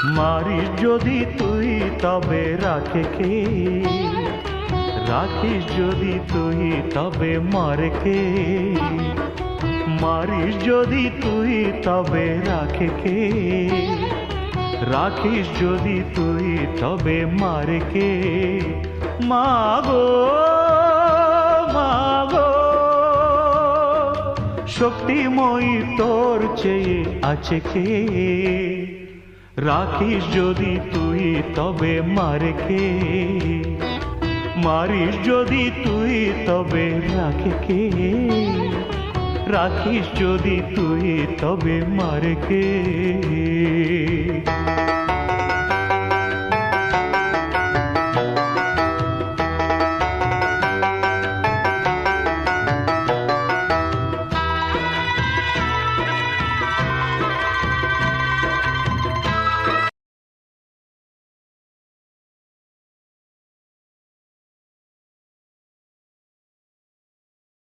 মারিস যদি তুই তবে রাখে কে? রাখিস যদি তুই তবে মারে কে? মারিস যদি তুই তবে রাখে কে? রাখিস যদি তুই তবে মারে কে? মাগো মাগো, শক্তিময়ী তোর চেয়ে আছে কে? রাখিস যদি তুই তবে মারে কে? মারিস যদি তুই তবে রাখে কে? রাখিস যদি তুই তবে মারে কে?